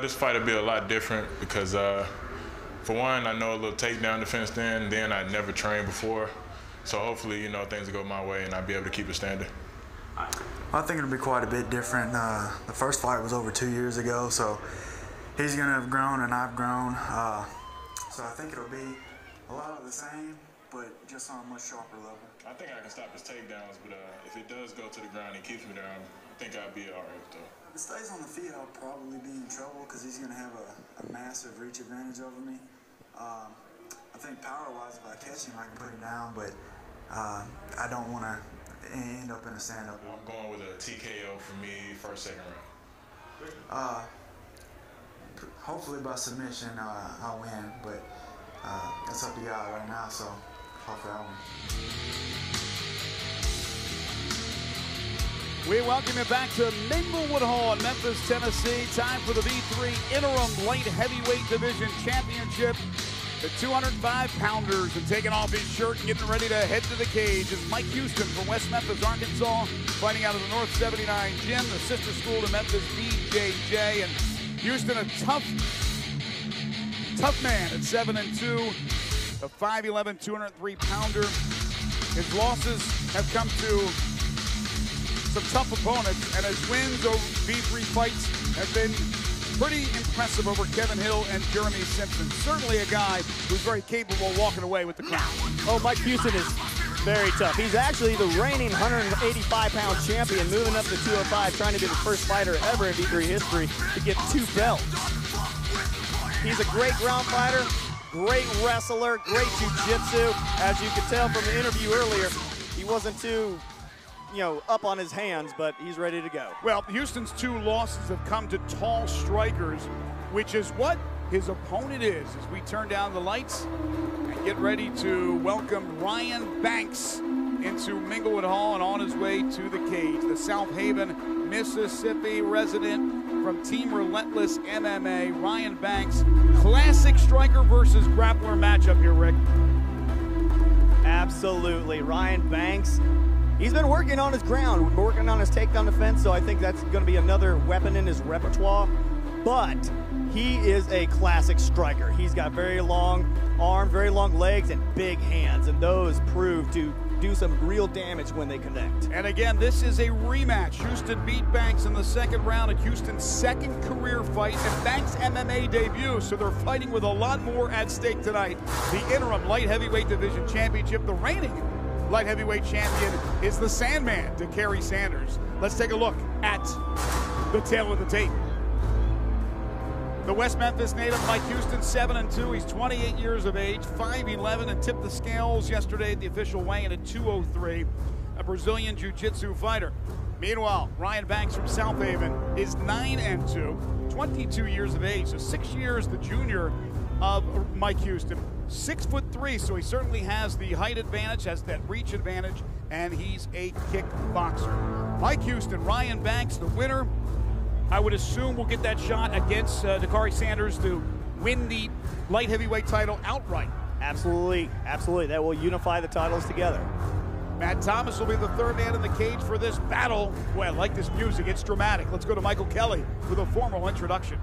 This fight will be a lot different because, for one, I know a little takedown defense then I never trained before. So hopefully, you know, things will go my way and I'll be able to keep it standing. I think it'll be quite a bit different. The first fight was over 2 years ago, so he's going to have grown and I've grown. So I think it'll be a lot of the same, but just on a much sharper level. I think I can stop his takedowns, but if it does go to the ground and keeps me down, I think I'll be all right, though. If it stays on the feet, I'll probably be in trouble because he's going to have a massive reach advantage over me. I think power-wise, if I catch him, I can put him down, but I don't want to end up in a stand-up. I'm going with a TKO for me, first, second round. Hopefully by submission, I'll win, but it's up to y'all right now, so hopefully I'll win. We welcome you back to Minglewood Hall in Memphis, Tennessee. Time for the V3 Interim Light Heavyweight Division Championship. The 205-pounders and taking off his shirt and getting ready to head to the cage is Mike Houston from West Memphis, Arkansas, fighting out of the North 79 Gym, the sister school to Memphis, BJJ. And Houston, a tough man at 7-2, a 5'11", 203-pounder. His losses have come to some tough opponents, and his wins over V3 Fights have been pretty impressive over Kevin Hill and Jeremy Simpson. Certainly a guy who's very capable of walking away with the crown. Oh, Mike Houston is very tough. He's actually the reigning 185-pound champion, moving up to 205, trying to be the first fighter ever in V3 history to get 2 belts. He's a great ground fighter, great wrestler, great jiu-jitsu. As you could tell from the interview earlier, he wasn't too up on his hands, but he's ready to go. Well, Houston's 2 losses have come to tall strikers, which is what his opponent is, as we turn down the lights and get ready to welcome Ryan Banks into Minglewood Hall and on his way to the cage. The South Haven, Mississippi resident from Team Relentless MMA, Ryan Banks. Classic striker versus grappler matchup here, Rick. Absolutely. Ryan Banks, he's been working on his ground, working on his takedown defense, so I think that's going to be another weapon in his repertoire. But he is a classic striker. He's got very long arms, very long legs, and big hands, and those prove to do some real damage when they connect. And again, this is a rematch. Houston beat Banks in the second round at Houston's second career fight and Banks' MMA debut, so they're fighting with a lot more at stake tonight. The interim light heavyweight division championship, the reigning light heavyweight champion is the Sandman, Dakari Sanders. Let's take a look at the tail of the tape. The West Memphis native Mike Houston, 7-2. He's 28 years of age, 5'11", and tipped the scales yesterday at the official weigh-in at 203. A Brazilian jiu-jitsu fighter. Meanwhile, Ryan Banks from South Haven is 9-2, 22 years of age, so 6 years the junior of Mike Houston. 6'3", so he certainly has the height advantage, has that reach advantage, and he's a kickboxer. Mike Houston, Ryan Banks, the winner. I would assume we'll get that shot against Dakari Sanders to win the light heavyweight title outright. Absolutely, absolutely. That will unify the titles together. Matt Thomas will be the third man in the cage for this battle. Boy, I like this music. It's dramatic. Let's go to Michael Kelly with a formal introduction.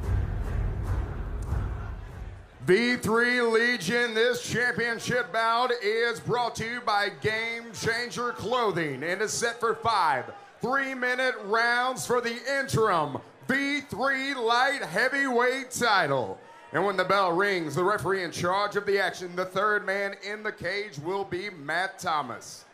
V3 Legion, this championship bout is brought to you by Game Changer Clothing and is set for 5 3-minute rounds for the interim V3 light heavyweight title. And when the bell rings, the referee in charge of the action, the third man in the cage, will be Matt Thomas.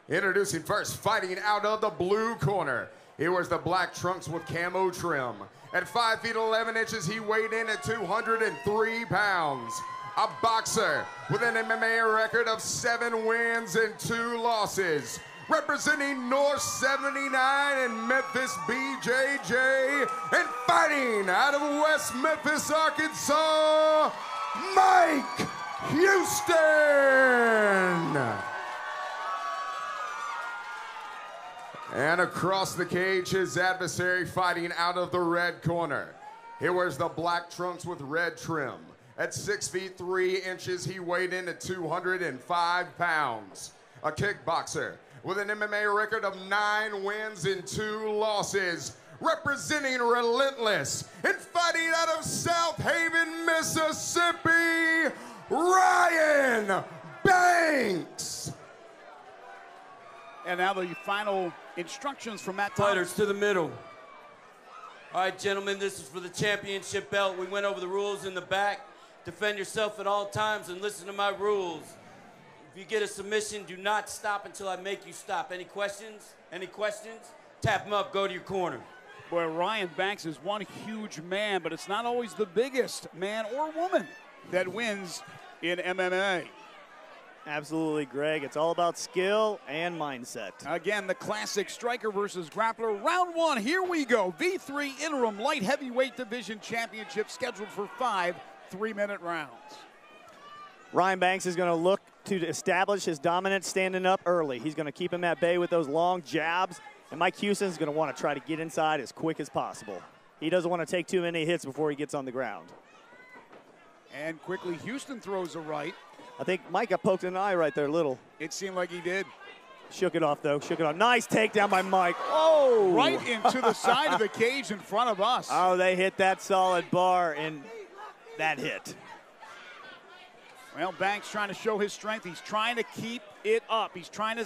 Introducing first, fighting out of the blue corner, he wears the black trunks with camo trim. At 5 feet 11 inches, he weighed in at 203 pounds. A boxer with an MMA record of 7 wins and 2 losses. Representing North 79 and Memphis BJJ, and fighting out of West Memphis, Arkansas, Mike Houston. And across the cage, his adversary fighting out of the red corner. He wears the black trunks with red trim. At 6 feet 3 inches, he weighed in at 205 pounds. A kickboxer with an MMA record of 9 wins and 2 losses, representing Relentless, and fighting out of South Haven, Mississippi, Ryan Banks. And now the final instructions from Matt Thomas. Fighters to the middle. All right, gentlemen, this is for the championship belt. We went over the rules in the back. Defend yourself at all times and listen to my rules. If you get a submission, do not stop until I make you stop. Any questions? Any questions? Tap them up, go to your corner. Boy, Ryan Banks is one huge man, but it's not always the biggest man or woman that wins in MMA. Absolutely, Greg. It's all about skill and mindset. Again, the classic striker versus grappler. Round one, here we go. V3 Interim Light Heavyweight Division Championship scheduled for 5 3-minute rounds. Ryan Banks is going to look to establish his dominance standing up early. He's going to keep him at bay with those long jabs, and Mike Houston is going to want to try to get inside as quick as possible. He doesn't want to take too many hits before he gets on the ground. And quickly, Houston throws a right. I think Mike got poked in the eye right there, little. It seemed like he did. Shook it off, though. Shook it off. Nice takedown by Mike. Oh! Right into the side of the cage in front of us. Oh, they hit that solid bar, and that hit. Well, Banks trying to show his strength. He's trying to keep it up. He's trying to...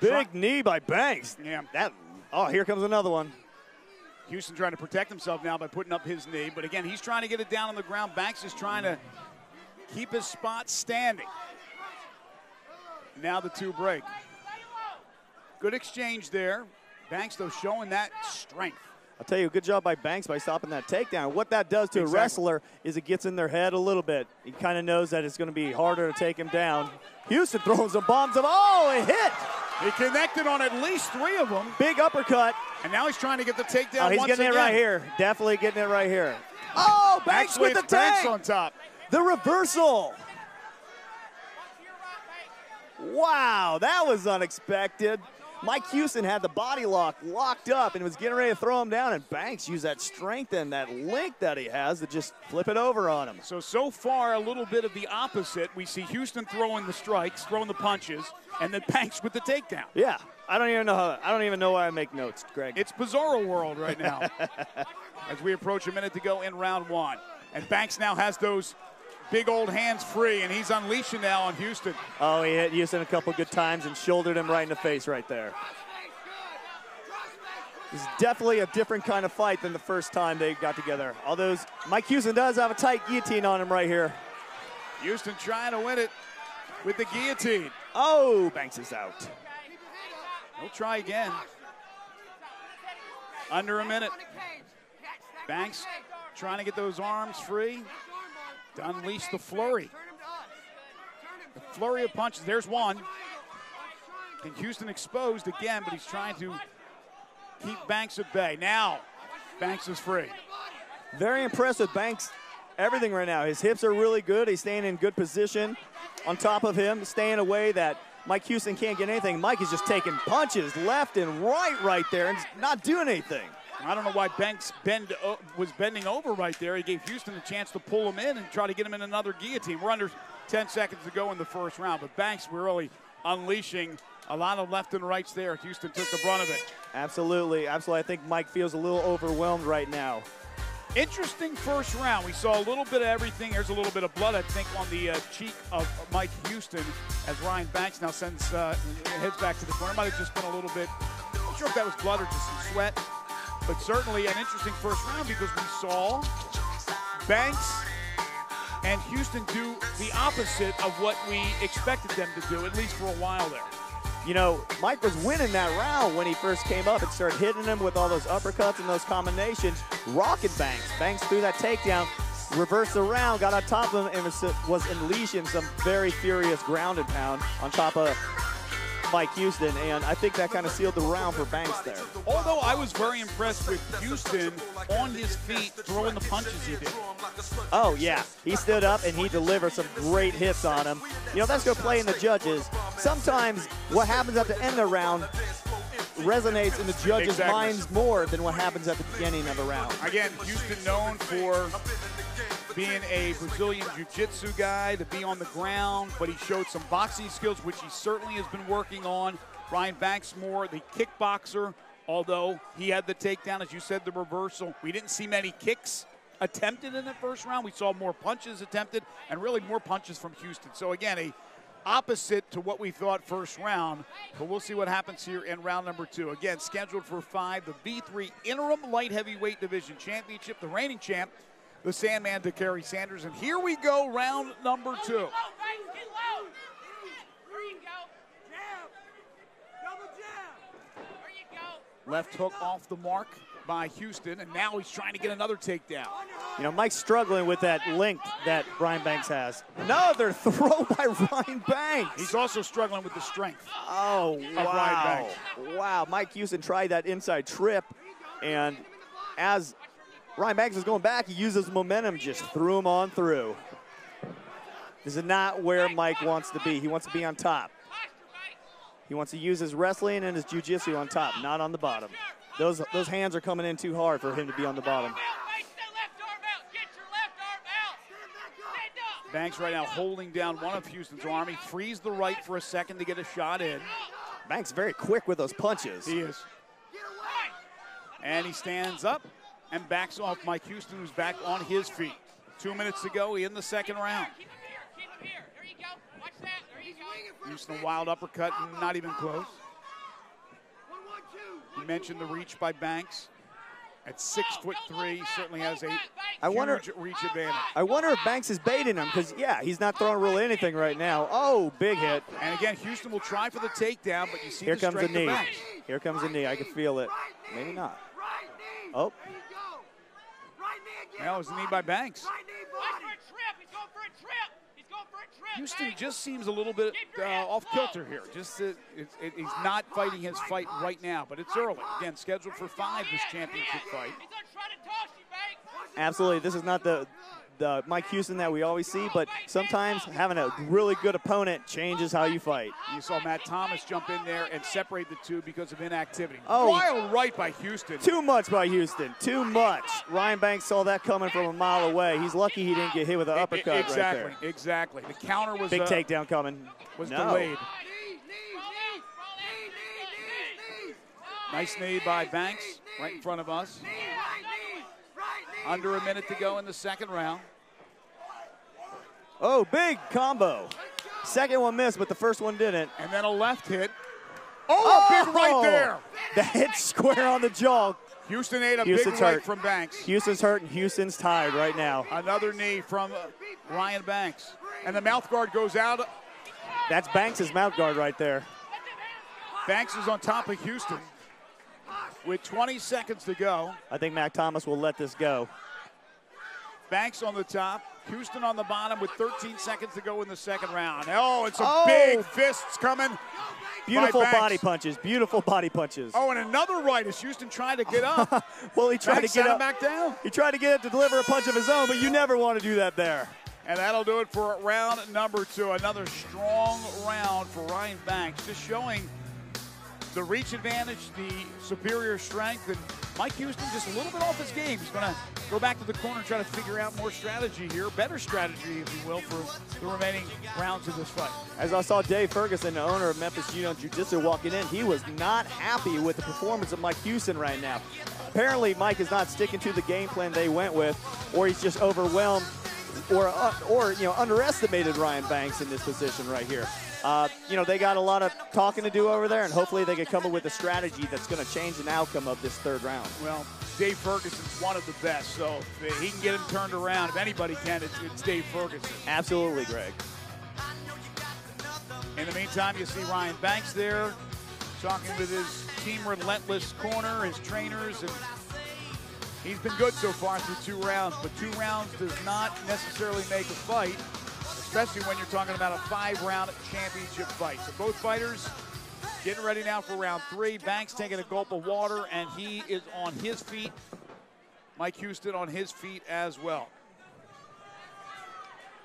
Big knee by Banks. Yeah. Oh, here comes another one. Houston trying to protect himself now by putting up his knee. But again, he's trying to get it down on the ground. Banks is trying to keep his spot standing. Now the two break. Good exchange there. Banks, though, showing that strength. I'll tell you, good job by Banks by stopping that takedown. What that does to a wrestler is it gets in their head a little bit. He kind of knows that it's going to be harder to take him down. Houston throws some bombs of, oh, it hit! He connected on at least 3 of them. Big uppercut. And now he's trying to get the takedown Oh, he's once getting again. it right here. Definitely getting it right here. Oh, Banks Actually, with the it's Banks tag. on top. The reversal. Wow, that was unexpected. Mike Houston had the body locked up and was getting ready to throw him down, and Banks used that strength and that length that he has to just flip it over on him. So far, a little bit of the opposite. We see Houston throwing the strikes, throwing the punches, and then Banks with the takedown. Yeah, I don't even know why I make notes, Greg. It's Bizarro world right now as we approach a minute to go in round one. And Banks now has those big old hands free, and he's unleashing now on Houston. Oh, he hit Houston a couple good times and shouldered him right in the face right there. This is definitely a different kind of fight than the first time they got together. Although Mike Houston does have a tight guillotine on him right here. Houston trying to win it with the guillotine. Oh, Banks is out. He'll try again. Under a minute. Banks trying to get those arms free to unleash the flurry. The flurry of punches. There's one. And Houston exposed again, but he's trying to keep Banks at bay. Now, Banks is free. Very impressed with Banks' everything right now. His hips are really good. He's staying in good position on top of him, staying away that Mike Houston can't get anything. Mike is just taking punches left and right there and not doing anything. I don't know why Banks was bending over right there. He gave Houston a chance to pull him in and try to get him in another guillotine. We're under 10 seconds to go in the first round, but Banks really unleashing a lot of left and rights there. Houston took the brunt of it. Absolutely. I think Mike feels a little overwhelmed right now. Interesting first round. We saw a little bit of everything. There's a little bit of blood, I think, on the cheek of Mike Houston as Ryan Banks now heads back to the corner. Might have just been a little bit, I'm not sure if that was blood or just some sweat. But certainly an interesting first round because we saw Banks and Houston do the opposite of what we expected them to do, at least for a while there. You know, Mike was winning that round when he first came up and started hitting him with all those uppercuts and those combinations, rocking Banks. Banks threw that takedown, reversed the round, got on top of him, and was unleashing some very furious ground and pound on top of Mike Houston, and I think that kind of sealed the round for Banks there. Although I was very impressed with Houston on his feet throwing the punches he did. Oh, yeah. He stood up and he delivered some great hits on him. You know, that's going to play in the judges. Sometimes what happens at the end of the round resonates in the judges' minds more than what happens at the beginning of the round. Again, Houston known for being a Brazilian jiu-jitsu guy, to be on the ground, but he showed some boxing skills, which he certainly has been working on. Ryan Banks more the kickboxer, although he had the takedown, as you said, the reversal. We didn't see many kicks attempted in the first round. We saw more punches attempted and really more punches from Houston. So again, a opposite to what we thought first round, but we'll see what happens here in round number 2. Again, scheduled for 5, the V3 Interim Light Heavyweight Division Championship, the reigning champ, the Sandman, Dakari Sanders. And here we go, round number 2. Left hook off the mark by Houston, and now he's trying to get another takedown. You know, Mike's struggling with that length that Ryan Banks has. Another throw by Ryan Banks. He's also struggling with the strength. Oh, wow. Ryan Banks. Wow, Mike Houston tried that inside trip, and as Ryan Banks is going back, he uses momentum, just threw him on through. This is not where Mike wants to be. He wants to be on top. He wants to use his wrestling and his jiu-jitsu on top, not on the bottom. Those hands are coming in too hard for him to be on the bottom. Banks right now holding down one of Houston's arm. He frees the right for a second to get a shot in. Banks very quick with those punches. He is. And he stands up and backs off Mike Houston, who's back on his feet. 2 minutes to go in the second round. Houston, a wild uppercut, not even close. You mentioned the reach by Banks. At 6'3", certainly has a huge reach advantage. I wonder if Banks is baiting him, because, yeah, he's not throwing really anything right now. Oh, big hit. And again, Houston will try for the takedown, but you see Here the comes the strength knee. of Banks. Here comes the knee. I can feel it. Maybe not. Oh. That was the knee by Banks. Houston just seems a little bit off kilter here. Just he's not fighting his fight right now, but it's early. Again, scheduled for 5, this championship fight. Absolutely. This is not the Mike Houston that we always see, but sometimes having a really good opponent changes how you fight. You saw Matt Thomas jump in there and separate the two because of inactivity. Oh, wild right by Houston. Too much by Houston. Too much. Ryan Banks saw that coming from a mile away. He's lucky he didn't get hit with an uppercut exactly, right there. Exactly. The counter was big takedown coming. Was delayed. Nice knee by Banks right in front of us. Under a minute to go in the second round. Oh, big combo. Second one missed, but the first one didn't. And then a left hit. Oh, a big right there. That hit square on the jaw. Houston ate a big right from Banks. Houston's hurt and Houston's tired right now. Another knee from Ryan Banks. And the mouth guard goes out. That's Banks' mouth guard right there. Banks is on top of Houston with 20 seconds to go. I think Mac Thomas will let this go. Banks on the top, Houston on the bottom with 13 seconds to go in the second round. Oh, and some big fists coming. Beautiful body punches, beautiful body punches. Oh, and another right as Houston trying to get up. Well, he tried Banks to get up. Back down. He tried to get up to deliver a punch of his own, but you never want to do that there. And that'll do it for round number 2. Another strong round for Ryan Banks, just showing the reach advantage, the superior strength, and Mike Houston just a little bit off his game. He's going to go back to the corner and try to figure out more strategy here, better strategy, if you will, for the remaining rounds of this fight. As I saw Dave Ferguson, the owner of Memphis Jiu-Jitsu, walking in, he was not happy with the performance of Mike Houston right now. Apparently, Mike is not sticking to the game plan they went with, or he's just overwhelmed, or you know, underestimated Ryan Banks in this position right here. You know, they got a lot of talking to do over there, and hopefully they can come up with a strategy that's going to change an outcome of this third round. Well, Dave Ferguson's one of the best, so if he can get him turned around, if anybody can, it's Dave Ferguson. Absolutely, Greg. In the meantime, you see Ryan Banks there talking with his Team Relentless corner, his trainers, and he's been good so far through 2 rounds, but 2 rounds does not necessarily make a fight, especially when you're talking about a 5-round championship fight. So both fighters getting ready now for round 3. Banks taking a gulp of water, and he is on his feet. Mike Houston on his feet as well.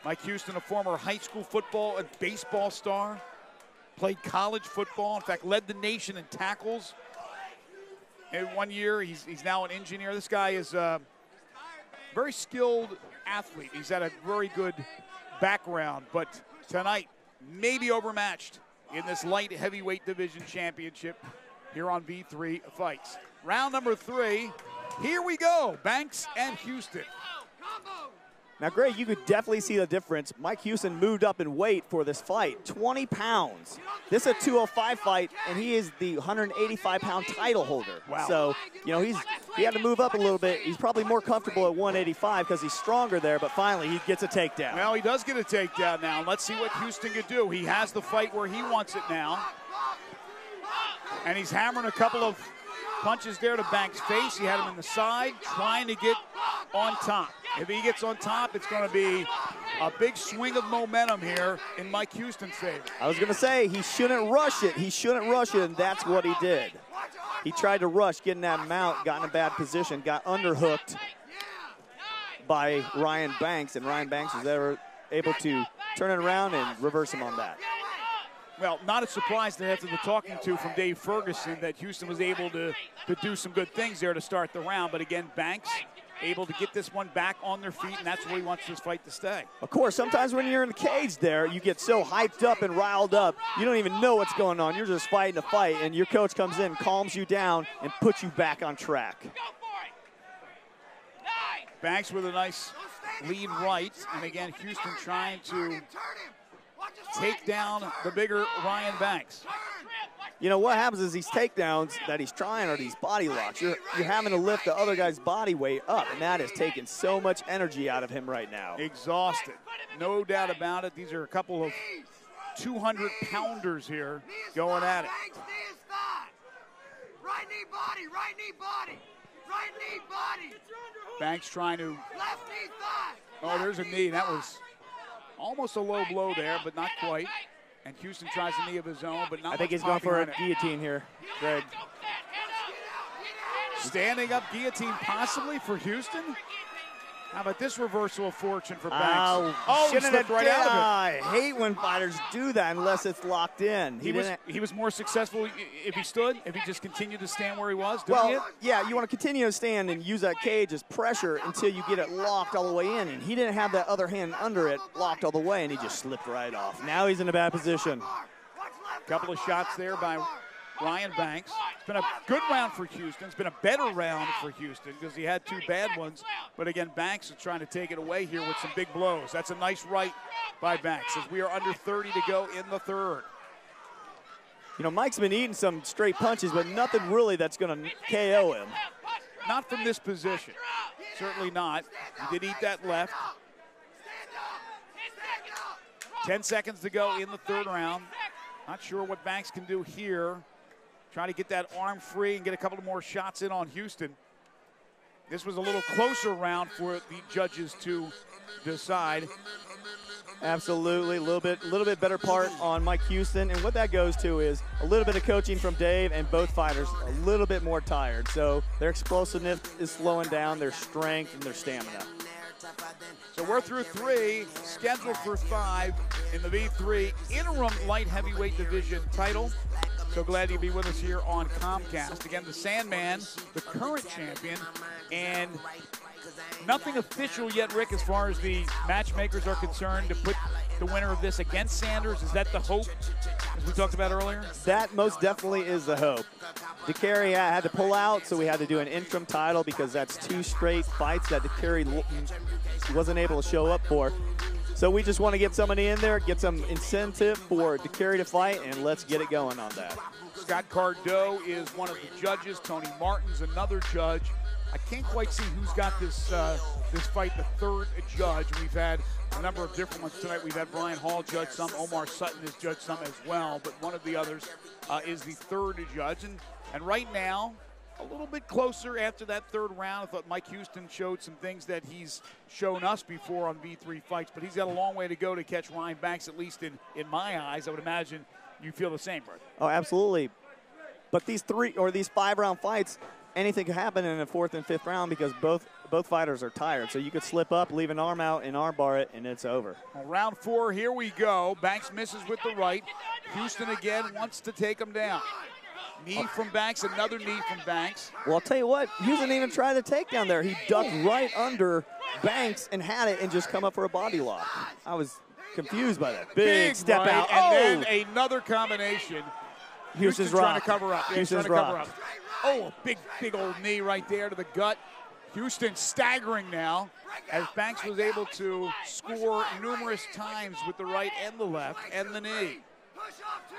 Mike Houston, a former high school football and baseball star, played college football, in fact, led the nation in tackles. In 1 year, he's now an engineer. This guy is a very skilled athlete. He's had a very good background, but tonight maybe overmatched in this light heavyweight division championship. here on V3 Fights. Round number 3, here we go, Banks and Houston. Now, Greg, you could definitely see the difference. Mike Houston moved up in weight for this fight, 20 pounds. This is a 205 fight, and he is the 185-pound title holder. Wow. So, you know, he had to move up a little bit. He's probably more comfortable at 185 because he's stronger there, but finally he gets a takedown. Well, he does get a takedown now. Let's see what Houston can do. He has the fight where he wants it now. And he's hammering a couple of punches there to Banks' face. He had him in the side, trying to get on top. If he gets on top, it's going to be a big swing of momentum here in Mike Houston's favor. I was going to say, he shouldn't rush it. He shouldn't rush it, and that's what he did. He tried to rush, get in that mount, got in a bad position, got underhooked by Ryan Banks, and Ryan Banks was able to turn it around and reverse him on that. Well, not a surprise that after the talking to from Dave Ferguson that Houston was able to do some good things there to start the round. But again, Banks able to get this one back on their feet, and that's where he wants this fight to stay. Of course, sometimes when you're in the cage there, you get so hyped up and riled up, you don't even know what's going on. You're just fighting a fight, and your coach comes in, calms you down, and puts you back on track. Banks with a nice lead right, and again, Houston trying to take down the bigger Ryan Banks. You know, what happens is these takedowns that he's trying are these body locks. You're having to lift the other guy's body weight up, and that is taking so much energy out of him right now. Exhausted, no doubt about it. These are a couple of 200-pounders here going at it. Right knee body, right knee body, right knee body. Banks trying to, Left knee thigh. oh, there's a knee. That was almost a low blow there, but not quite. And Houston tries a knee of his own, but not I think much he's going for a popping on it. guillotine here, Greg. Standing up guillotine possibly for Houston. How about this reversal of fortune for Banks? Oh, he slipped right out of it. I hate when fighters do that unless it's locked in. He was more successful if he stood, if he just continued to stand where he was doing it. Yeah, you want to continue to stand and use that cage as pressure until you get it locked all the way in. And he didn't have that other hand under it locked all the way, and he just slipped right off. Now he's in a bad position. Couple of shots there by Ryan Banks. It's been a good round for Houston. It's been a better round for Houston because he had 2 bad ones. But again, Banks is trying to take it away here with some big blows. That's a nice right by Banks as we are under 30 to go in the third. You know, Mike's been eating some straight punches, but nothing really that's going to KO him. Not from this position. Certainly not. He did eat that left. 10 seconds to go in the third round. Not sure what Banks can do here. Trying to get that arm free and get a couple of more shots in on Houston. This was a little closer round for the judges to decide. Absolutely, a little bit better part on Mike Houston, and what that goes to is a little bit of coaching from Dave, and both fighters a little bit more tired. So their explosiveness is slowing down, their strength and their stamina. So we're through 3, scheduled for 5 in the V3 interim light heavyweight division title. So glad you'll be with us here on Comcast. Again, the Sandman, the current champion, and nothing official yet, Rick, as far as the matchmakers are concerned to put the winner of this against Sanders. Is that the hope, as we talked about earlier? That most definitely is the hope. DeCarry had to pull out, so we had to do an interim title because that's 2 straight fights that DeCarry wasn't able to show up for. So we just want to get somebody in there, get some incentive for DeCarry to fight, and let's get it going on that. Scott Cardo is one of the judges. Tony Martin's another judge. I can't quite see who's got this this fight, the third judge. We've had a number of different ones tonight. We've had Brian Hall judge some. Omar Sutton has judged some as well. But one of the others is the third judge. And right now, a little bit closer after that third round. I thought Mike Houston showed some things that he's shown us before on V3 Fights. But he's got a long way to go to catch Ryan Banks, at least in my eyes. I would imagine you feel the same, Bert. Oh, absolutely. But these 5-round fights, anything could happen in the 4th and 5th round because both fighters are tired. So you could slip up, leave an arm out, and arm bar it, and it's over. Well, round 4, here we go. Banks misses with the right. Houston again wants to take him down. Knee from Banks, another knee from Banks. Well, I'll tell you what, Houston even tried the takedown there. He ducked right under Banks and had it and just come up for a body lock. I was confused by that. Big step right, out. And then another combination Houston's trying to rocked. cover up. Houston's trying to cover up. rocked. Oh, big old knee right there to the gut. Houston staggering now as Banks was able to score numerous times with the right and the left and the knee.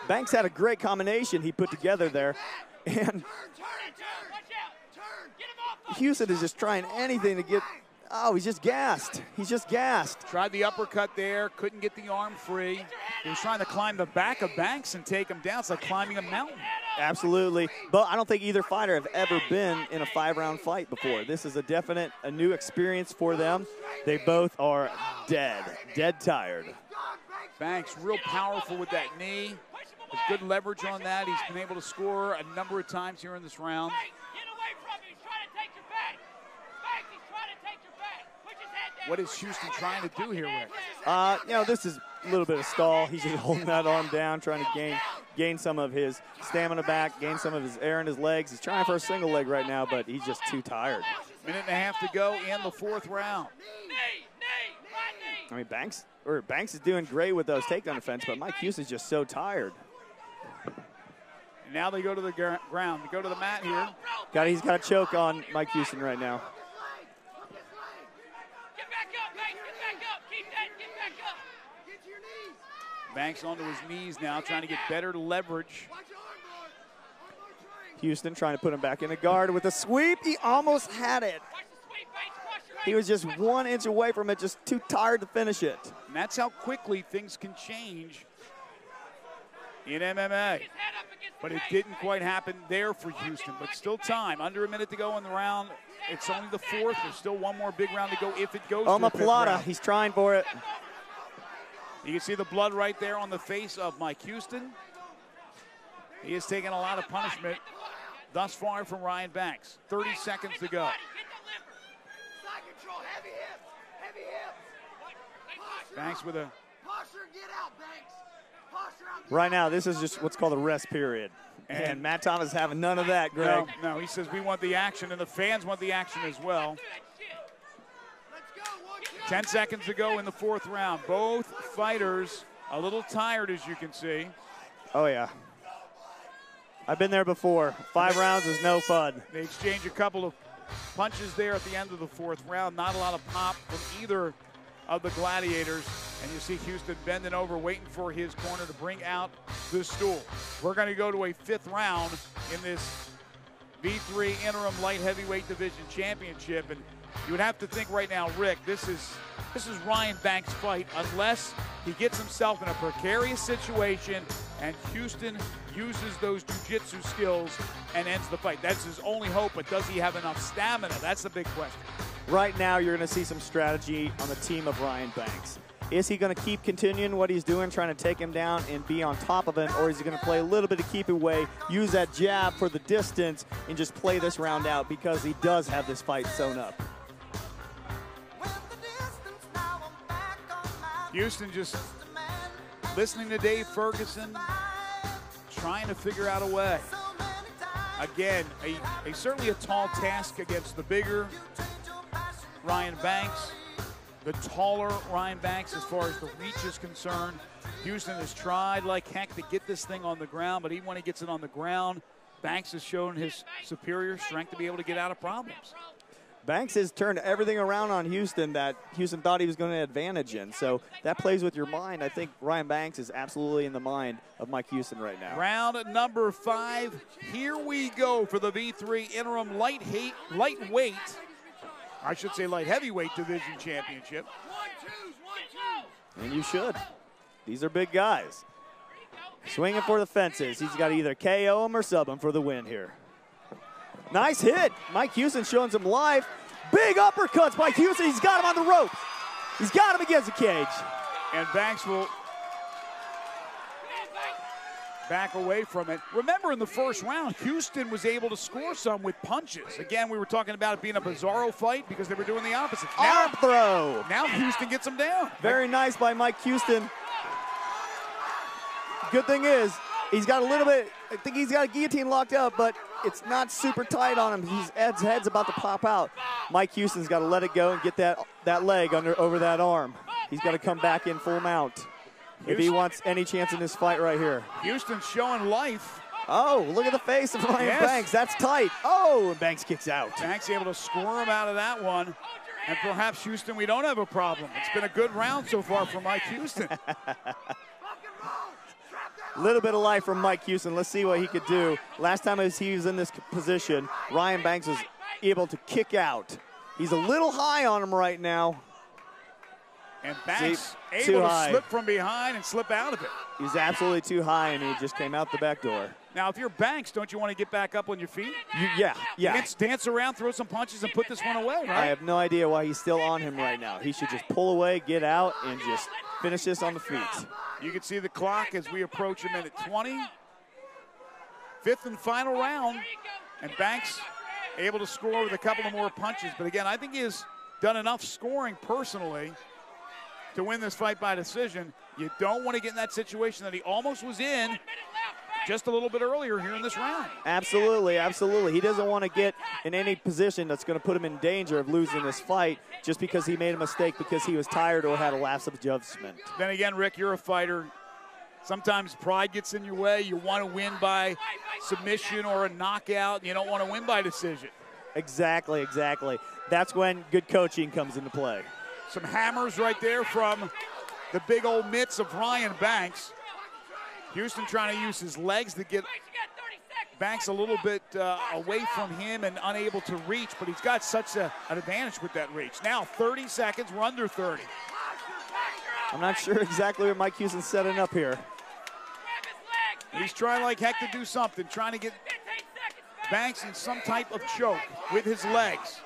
Banks had a great combination he put together there. And Houston is just trying anything to get, oh, he's just gassed. He's just gassed. Tried the uppercut there, couldn't get the arm free. He was trying to climb the back of Banks and take him down. It's like climbing a mountain. Absolutely. But I don't think either fighter have ever been in a 5-round fight before. This is a new experience for them. They both are dead tired. Banks real powerful with that knee. With good leverage on that. He's been able to score a number of times here in this round. What is Houston trying to do here, Rick? You know, this is a little bit of stall. He's just holding that arm down, trying to gain some of his stamina back, gain some of his air in his legs. He's trying for a single leg right now, but he's just too tired. Minute and a half to go in the 4th round. I mean, Banks is doing great with those takedown defense, but Mike Houston's just so tired. And now they go to the ground. They go to the mat here. He's got a choke on Mike Houston right now. Banks onto his knees now, trying to get better leverage. Houston trying to put him back in the guard with a sweep. He almost had it. He was just 1 inch away from it, just too tired to finish it. And that's how quickly things can change in MMA. But it didn't quite happen there for Houston, but still time. Under a minute to go in the round. It's only the 4th. There's still one more big round to go if it goes to the 5th round. He's trying for it. You can see the blood right there on the face of Mike Houston. He has taken a lot of punishment thus far from Ryan Banks. 30 seconds to go. Banks with a... Right now, this is just what's called a rest period. And Matt Thomas is having none of that, Greg. No, he says we want the action, and the fans want the action as well. 10 seconds to go in the 4th round. Both fighters a little tired, as you can see. Oh, yeah. I've been there before. 5 rounds is no fun. They exchange a couple of punches there at the end of the 4th round. Not a lot of pop from either of the gladiators. And you see Houston bending over, waiting for his corner to bring out the stool. We're going to go to a 5th round in this V3 Interim Light Heavyweight Division Championship. And you would have to think right now, Rick, this is Ryan Banks' fight unless he gets himself in a precarious situation and Houston uses those jiu-jitsu skills and ends the fight. That's his only hope, but does he have enough stamina? That's the big question. Right now, you're going to see some strategy on the team of Ryan Banks. Is he going to keep continuing what he's doing, trying to take him down and be on top of him, or is he going to play a little bit to keep away, use that jab for the distance, and just play this round out because he does have this fight sewn up? Houston just listening to Dave Ferguson, trying to figure out a way. Again, certainly a tall task against the bigger Ryan Banks, the taller Ryan Banks as far as the reach is concerned. Houston has tried like heck to get this thing on the ground, but even when he gets it on the ground, Banks has shown his superior strength to be able to get out of problems. Banks has turned everything around on Houston that Houston thought he was going to advantage in. So that plays with your mind. I think Ryan Banks is absolutely in the mind of Mike Houston right now. Round number 5. Here we go for the V3 Interim Light Heavyweight Division Championship. And you should. These are big guys. Swinging for the fences. He's got to either KO him or sub him for the win here. Nice hit. Mike Houston showing some life. Big uppercuts by Houston. He's got him on the ropes. He's got him against the cage. And Banks will back away from it. Remember in the first round, Houston was able to score some with punches. Again, we were talking about it being a bizarro fight because they were doing the opposite. Arm throw. Now Houston gets him down. Very nice by Mike Houston. Good thing is, he's got a little bit, I think he's got a guillotine locked up, but it's not super tight on him. His head's about to pop out. Mike Houston's got to let it go and get that leg over that arm. He's got to come back in full mount if he wants any chance in this fight right here. Houston's showing life. Oh, look at the face of Ryan Banks. That's tight. Oh, and Banks kicks out. Banks able to squirm out of that one. And perhaps, Houston, we don't have a problem. It's been a good round so far for Mike Houston. A little bit of life from Mike Houston. Let's see what he could do. Last time he was in this position, Ryan Banks was able to kick out. He's a little high on him right now. And Banks able to slip from behind and slip out of it. He's absolutely too high, and he just came out the back door. Now, if you're Banks, don't you want to get back up on your feet? Yeah. Dance around, throw some punches, and put this one away, right? I have no idea why he's still on him right now. He should just pull away, get out, and just finish this on the feet. You can see the clock as we approach a minute 20. Fifth and final round, and Banks able to score with a couple of more punches. But again, I think he has done enough scoring personally to win this fight by decision. You don't want to get in that situation that he almost was in just a little bit earlier here in this round. Absolutely, absolutely. He doesn't want to get in any position that's going to put him in danger of losing this fight just because he made a mistake because he was tired or had a lapse of judgment. Then again, Rick, you're a fighter. Sometimes pride gets in your way. You want to win by submission or a knockout, and you don't want to win by decision. Exactly. That's when good coaching comes into play. Some hammers right there from the big old mitts of Ryan Banks. Houston trying to use his legs to get Banks a little bit away from him and unable to reach, but he's got such an advantage with that reach. Now 30 seconds, we're under 30. I'm not sure exactly what Mike Houston's setting up here. He's trying like heck to do something, trying to get Banks in some type of choke with his legs.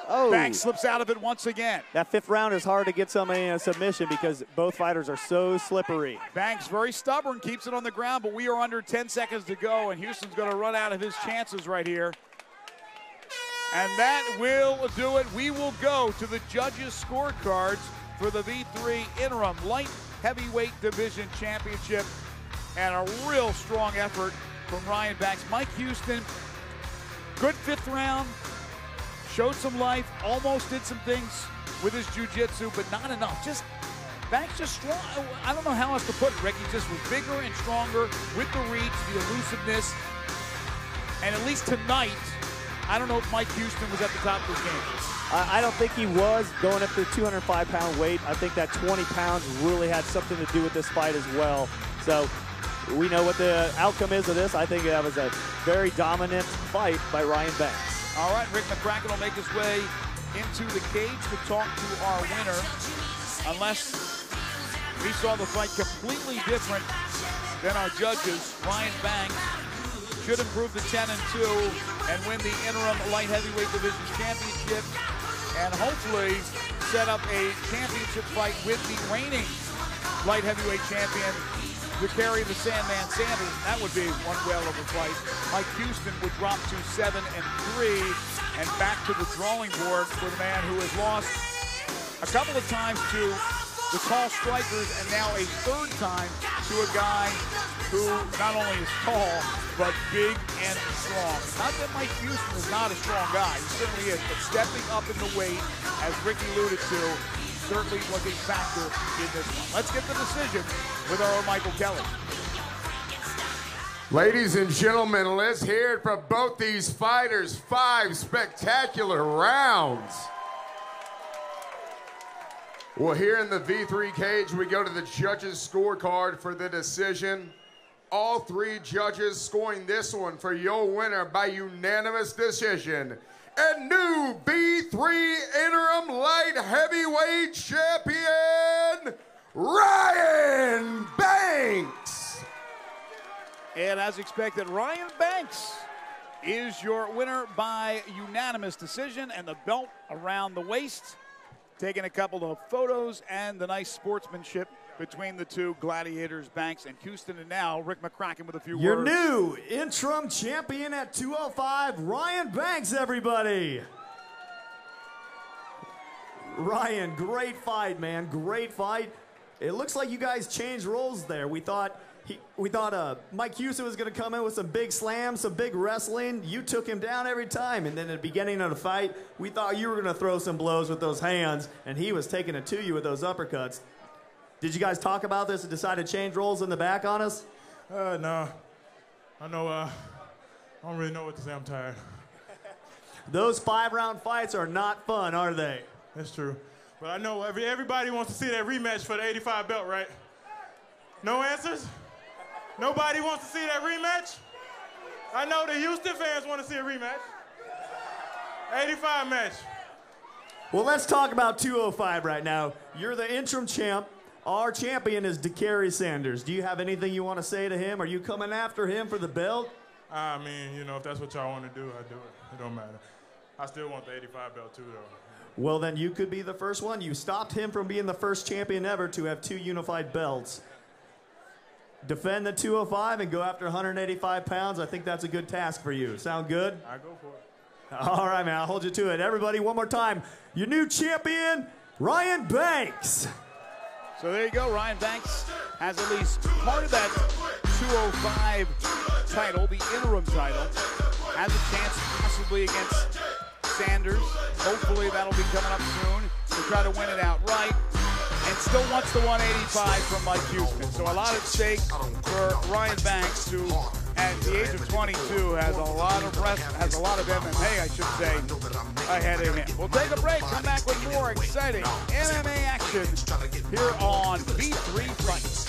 Oh. Banks slips out of it once again. That fifth round is hard to get somebody in a submission because both fighters are so slippery. Banks very stubborn, keeps it on the ground, but we are under 10 seconds to go, and Houston's going to run out of his chances right here. And that will do it. We will go to the judges' scorecards for the V3 Interim Light Heavyweight Division Championship. And a real strong effort from Ryan Banks. Mike Houston, good fifth round. Showed some life, almost did some things with his jiu-jitsu, but not enough. Banks just strong. I don't know how else to put it, Rick. He just was bigger and stronger with the reach, the elusiveness. And at least tonight, I don't know if Mike Houston was at the top of his game. I don't think he was going up to the 205-pound weight. I think that 20 pounds really had something to do with this fight as well. So we know what the outcome is of this. I think that was a very dominant fight by Ryan Banks. All right, Rick McCracken will make his way into the cage to talk to our winner. Unless we saw the fight completely different than our judges, Ryan Banks should improve to 10-2 and win the interim light heavyweight division championship and hopefully set up a championship fight with the reigning light heavyweight champion to carry the Sandman Sanders. That would be one whale of a fight. Mike Houston would drop to 7-3 and back to the drawing board for the man who has lost a couple of times to the tall strikers and now a third time to a guy who not only is tall, but big and strong. Not that Mike Houston is not a strong guy. He certainly is, but stepping up in the weight, as Ricky alluded to, certainly was a factor in this one. Let's get the decision with our own Michael Kelly. Ladies and gentlemen, let's hear it from both these fighters. 5 spectacular rounds. Well, here in the V3 cage, we go to the judges' scorecard for the decision. All 3 judges scoring this one for your winner by unanimous decision. And new V3 Interim Light Heavyweight Champion, Ryan Banks. And as expected, Ryan Banks is your winner by unanimous decision, and the belt around the waist. Taking a couple of photos and the nice sportsmanship between the two gladiators, Banks and Houston. And now Rick McCracken with a few words. Your new interim champion at 205, Ryan Banks, everybody. Ryan, great fight, man, great fight. It looks like you guys changed roles there. We thought Mike Houston was going to come in with some big slams, some big wrestling. You took him down every time. And then at the beginning of the fight, we thought you were going to throw some blows with those hands, and he was taking it to you with those uppercuts. Did you guys talk about this and decide to change roles in the back on us? No. I know, I don't really know what to say. I'm tired. Those 5-round fights are not fun, are they? That's true. But I know everybody wants to see that rematch for the 85 belt, right? No answers? Nobody wants to see that rematch? I know the Houston fans want to see a rematch. 85 match. Well, let's talk about 205 right now. You're the interim champ. Our champion is DeCary Sanders. Do you have anything you want to say to him? Are you coming after him for the belt? I mean, you know, if that's what y'all want to do, I do it. It don't matter. I still want the 85 belt too, though. Well, then you could be the first one. You stopped him from being the first champion ever to have 2 unified belts. Defend the 205 and go after 185 pounds. I think that's a good task for you. Sound good? I go for it. All right, man. I'll hold you to it. Everybody, one more time. Your new champion, Ryan Banks. So there you go. Ryan Banks has at least part of that 205 title, the interim title. Has a chance possibly against Sanders. Hopefully that'll be coming up soon to try to win it outright. And still wants the 185 from Mike Houston. So a lot at stake for Ryan Banks, who at the age of 22 has a lot of MMA, I should say, ahead of him. We'll take a break, come back with more exciting MMA action here on V3 Fights.